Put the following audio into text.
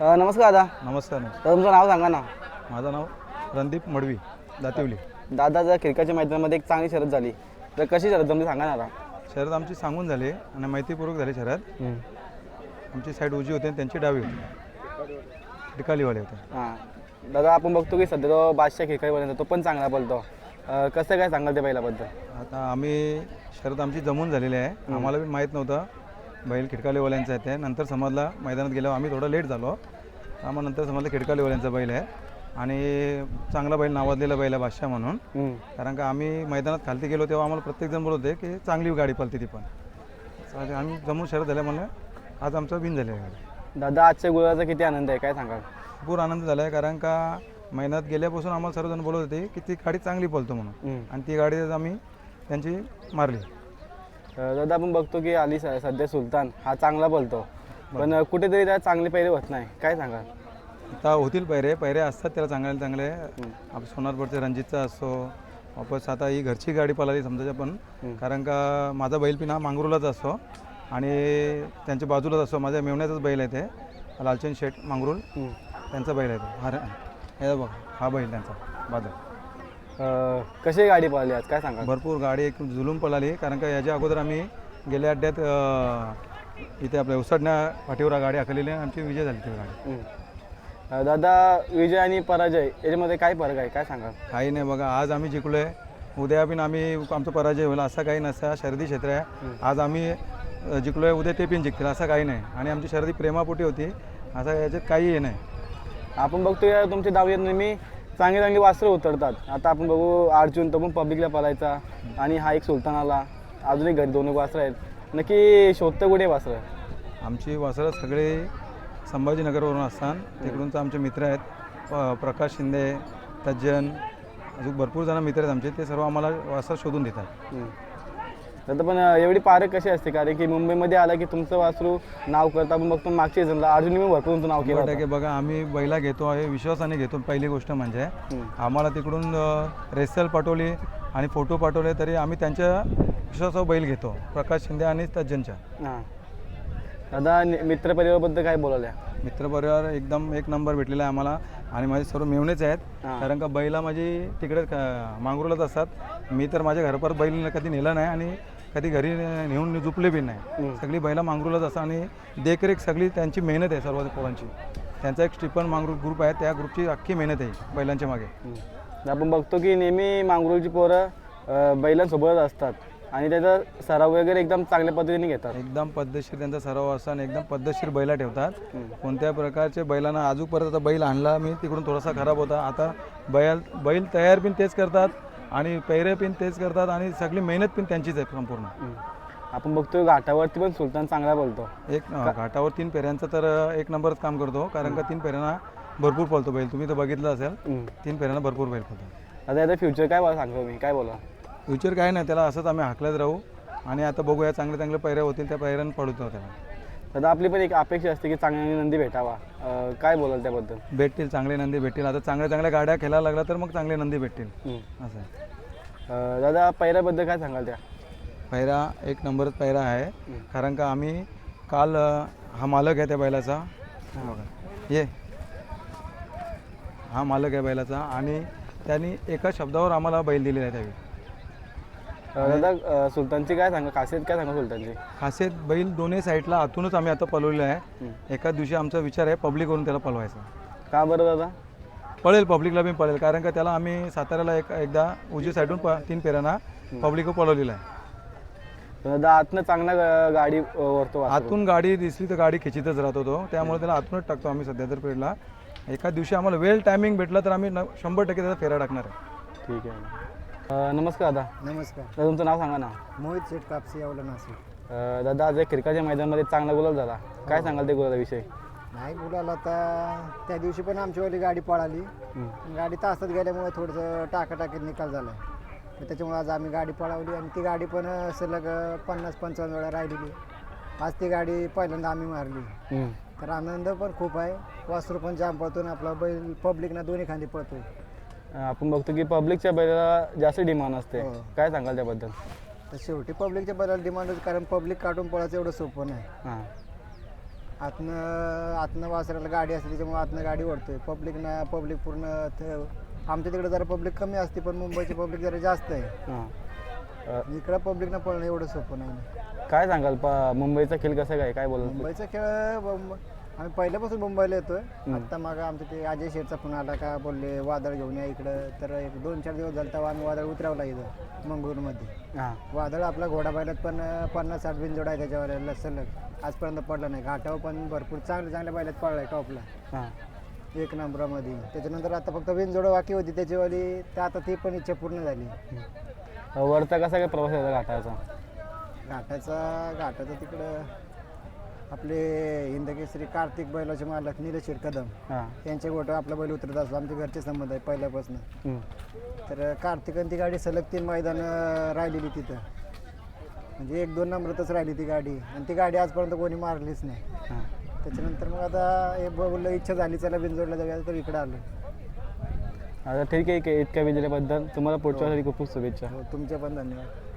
नमस्कार दादा. नमस्कार. तर तुमचं नाव सांगा ना. माझं नाव रणदीप मडवी, दातिवली. दादा, जर क्रिकेटच्या मैदानामध्ये एक चांगली शर्यत झाली तर कशी शर्यत तुम्ही सांगा ना आता. शर्यत आमची सांगून झाली आणि माहितीपूर्वक झाली शर्यत. आमची साईड उजवी होती आणि त्यांची डावी होती, टिकालीवाले होते. हां दादा, आपण बघतो की सध्या तो बादशाह क्रिकेटपर्यंत तो पण चांगला बोलतो. कसं काय सांगाल ते बैलाबद्दल? आता आम्ही शर्यत आमची जमून झालेली आहे. आम्हाला पण माहीत नव्हतं बैल खिडकालीवाल्यांचा आहे ते. नंतर समजला मैदानात गेल्यावर आम्ही थोडं लेट झालो. आम्हाला नंतर समजलं खिडकालीवाल्यांचा बैल आहे आणि चांगला बैल नावाजलेला बैल आहे बादशाह म्हणून. कारण का आम्ही मैदानात खालती गेलो तेव्हा आम्हाला प्रत्येकजण बोलत होते की चांगली गाडी पळते ती पण. आम्ही जमून शर्यत झाल्या म्हणलं आज आमचा विन झाली आहे गाडी. दादा, आजच्या गुलाचा किती आनंद आहे, काय सांगाल? भरपूर आनंद झाला आहे कारण का महिन्यात गेल्यापासून आम्हाला सर्वजण बोलत होते की ती गाडी चांगली पळतो म्हणून आणि ती गाडी आम्ही त्यांची मारली. दादा, आपण बघतो की अली सध्या सुलतान हा चांगला बोलतो, पण कुठेतरी त्या चांगले पैरे होत नाही, काय सांगाल? आता होतील पैरे असतात त्याला चांगले. आपण सोनारपूरचे रणजितचा असो, वापस आता ही घरची गाडी पळाली समजायच्या पण. कारण का माझा बैल पण हा मांगरूलाच असतो आणि त्यांच्या बाजूलाच असतो. माझ्या मेवण्याचाच बैल आहे ते, लालचंद शेठ मांगरूल त्यांचा बैल आहे तो. हे बघ, हा बैल त्यांचा बादल. कशी गाडी पळाली आज, काय सांगा? भरपूर गाडी एक जुलूम पळाली. कारण का याच्या अगोदर आम्ही गेल्या अड्ड्यात इथे आपल्या उसडण्या पाठीवर गाडी आखलेली आहे, आमची विजय झाली ती गाडी. दादा, विजय आणि पराजय याच्यामध्ये काय फरक आहे, काय सांगाल? काही नाही बघा, आज आम्ही जिंकलो आहे, उद्या पण आम्ही आमचा पराजय होईल असं काही नसतं. शर्दी क्षेत्र आहे, आज आम्ही जिंकलो आहे, उद्या ते पण जिंकतील असं काही नाही. आणि आमची शर्दी प्रेमापोटी होती, असं याच्यात काही हे नाही. आपण बघतोय तुमच्या दावयात नेहमी चांगली वासरं उतरतात. आता आपण बघू अर्जुन तो पण पब्लिकला पळायचा आणि हा एक सुलतान आला, अजून एक घरी 2 वासरं आहेत. नक्की शोधतं कुठे वासरं? आमची वासरं सगळे संभाजीनगरवरून असतात. तिकडूनचं आमचे मित्र आहेत, प्रकाश शिंदे, तज्जन, अजून भरपूर जण मित्र आहेत आमचे. ते सर्व आम्हाला वासरं शोधून देतात. तर पण एवढी पारख कशी असते? कारण की मुंबईमध्ये आला की तुमचं वासरू नाव करता. आपण बघतो मागच्या सीझनला अर्जुन मी भरपूर तुमचं नाव केलं होतं. बघा, आम्ही बैला घेतो आहे विश्वासाने घेतो. पहिली गोष्ट म्हणजे आम्हाला तिकडून रेसल पाठवली आणि फोटो पाठवले तरी आम्ही त्यांच्या विश्वासावर बैल घेतो, प्रकाश शिंदे आणि तज्जनच्या. हां दादा, मित्रपरिवाराबद्दल काय बोलायला? मित्रपरिवार एकदम एक नंबर भेटलेला आहे आम्हाला आणि माझे सर्व मेवणेच आहेत. कारण का बैला माझी तिकडे मांगरूलाच असतात. मी तर माझ्या घरापर बैल कधी नेला नाही आणि कधी घरी नेऊन झुपले बी नाही. सगळी बैला मांगरूलाच असतात आणि देखरेख सगळी त्यांची मेहनत आहे सर्व पोरांची. त्यांचा एक स्टीफन मांगरूळ ग्रुप आहे, त्या ग्रुपची अख्खी मेहनत आहे बैलांच्या मागे. आपण बघतो की नेहमी मांगरूळची पोरं बैलांसोबतच असतात आणि त्याचा सराव वगैरे एकदम चांगल्या पद्धतीने घेतात. एकदम पद्धतशीर त्यांचा सराव असतो आणि एकदम पद्धतशीर बैला ठेवतात. कोणत्या प्रकारचे बैलांना अजून परत आता बैल आणला मी तिकडून थोडासा खराब होता. आता बैल तयार पण तेच करतात आणि पैरे पण तेच करतात आणि सगळी मेहनत पण त्यांचीच आहे संपूर्ण. आपण बघतो घाटावरती पण सुलतान चांगला बोलतो. एक घाटावर 3 फेऱ्यांचं तर एक नंबरच काम करतो. कारण का 3 फेऱ्यांना भरपूर पळतो बैल. तुम्ही तर बघितलं असेल, 3 फेऱ्यांना भरपूर बैल पळतो. आता फ्युचर काय सांगतो मी, काय बोला? फ्युचर काय नाही, त्याला असंच आम्ही हाकलत राहू आणि आता बघूया चांगले पैरे होतील त्या पैऱ्यानं पडतो त्याला. दादा, आपली पण एक अपेक्षा असते की चांगली नंदी भेटावा, काय बोलाल त्याबद्दल? भेटतील, चांगले नंदी भेटतील. आता चांगल्या गाड्या खेळायला लागला तर मग चांगले नंदी भेटतील असं आहे. दादा, पैऱ्याबद्दल काय सांगाल? त्या पैरा एक नंबरच पैरा आहे. कारण का आम्ही काल हा मालक आहे त्या बैलाचा, ये हा मालक आहे बैलाचा आणि त्यांनी एका शब्दावर आम्हाला बैल दिलेला आहे त्यावेळी. दादा, सुलतानची काय सांगा खासियत, काय सांगा सुलतानची खासियत? बैल दोन्ही साईडला आतूनच आम्ही आता पळवलेलं आहे. एका दिवशी आमचा विचार आहे पब्लिकवरून त्याला पळवायचा. का बरं दादा? पळेल, पब्लिकला पण पळेल. कारण का त्याला आम्ही साताऱ्याला एकदा उजवी साईडून 3 फेऱ्यांना पब्लिकवर पळवलेला आहे. दादा, आतनं चांगला गाडी वरतो, आतून गाडी दिसली तर गाडी खिचितच राहतो तो, त्यामुळे त्याला आतूनच टाकतो आम्ही सध्या तर पिरियडला. एका दिवशी आम्हाला वेळ टायमिंग भेटला तर आम्ही 100% त्याचा फेरा टाकणार आहे. ठीक आहे. नमस्कार दादा. नमस्कार. तर तुमचं नाव सांगा ना. मोहित शेठ कापसे, यावला नाशिक. दादा, आज क्रिकेटच्या मैदानामध्ये चांगला गुलाल झाला, काय सांगाल ते गुलालाविषयी? नाही, गुलाला तर त्या दिवशी पण आमचीवाली गाडी पळाली. गाडी तासात गेल्यामुळे थोडंसं टाकाटाकीत निकाल झाला आहे. त्याच्यामुळे आज आम्ही गाडी पळवली आणि ती गाडी पण सलग 50-55 वेळा राहिलेली. आज ती गाडी पहिल्यांदा आम्ही मारली, तर आनंद पण खूप आहे. वासरू पण जाम पळतो आणि आपला बैल पब्लिकना दोन्ही खांदी पळतोय. आपण बघतो की पब्लिकच्या बैलाला जास्त डिमांड असते, काय सांगाल त्याबद्दल? तर शेवटी पब्लिकच्या बैलाला डिमांड होती, कारण पब्लिक काढून पळायचं एवढं सोपं नाही. हां आतनं वासराला गाडी असते त्याच्यामुळे आतनं गाडी ओढतोय. पब्लिक पूर्ण आमच्या तिकडे जरा पब्लिक कमी असते, पण मुंबईची पब्लिक जरा जास्त आहे. हां इकडं पब्लिकनं पळणं एवढं सोपं नाही. काय सांगाल मुंबईचा खेळ कसा काय काय बोलाल? मुंबईचा खेळ आम्ही पहिल्यापासून मुंबईला येतोय. आत्ता मागं आमचं ते अजय शेठचा फोन आला का, बोलले वादळ घेऊन या इकडं. तर एक 2-4 दिवस झालं तेव्हा आम्ही वादळ उतरवला इथं मंगळूरमध्ये. हां वादळ आपला घोडा बैलात पण 50-60 बिनजोड आहे त्याच्यावर सलग आजपर्यंत पडला नाही. घाटावर पण भरपूर चांगल्या बैलात पडलाय टॉपला हां 1 नंबरामध्ये. त्याच्यानंतर आता फक्त बिनजोड बाकी होती त्याच्यावाली, तर आता ती पण इच्छा पूर्ण झाली. वरचा कसा काय प्रवास आहे घाटाचा? घाटाचा तिकडं आपले हिंदकेसरी कार्तिक बैलाचे मालक निलेश कदम हां त्यांचे गोठं आपला बैल उतरत असतो. आमचे घरचे संबंध आहे पहिल्यापासून. हं. तर कार्तिक आणि ती गाडी सलग 3 मैदान राहिलेली तिथं, म्हणजे 1-2 नंबरातच राहिली ती गाडी. आणि ती गाडी आजपर्यंत कोणी मारलीच नाही. हां त्याच्यानंतर मग आता हे बोललं इच्छा झाली चला बिनजोडला जाऊया, तर इकडं आलो. आता ठीक आहे इतक्या विजयाबद्दल तुम्हाला पुढच्या वेळी खूप खूप शुभेच्छा. हो, तुमचे पण धन्यवाद.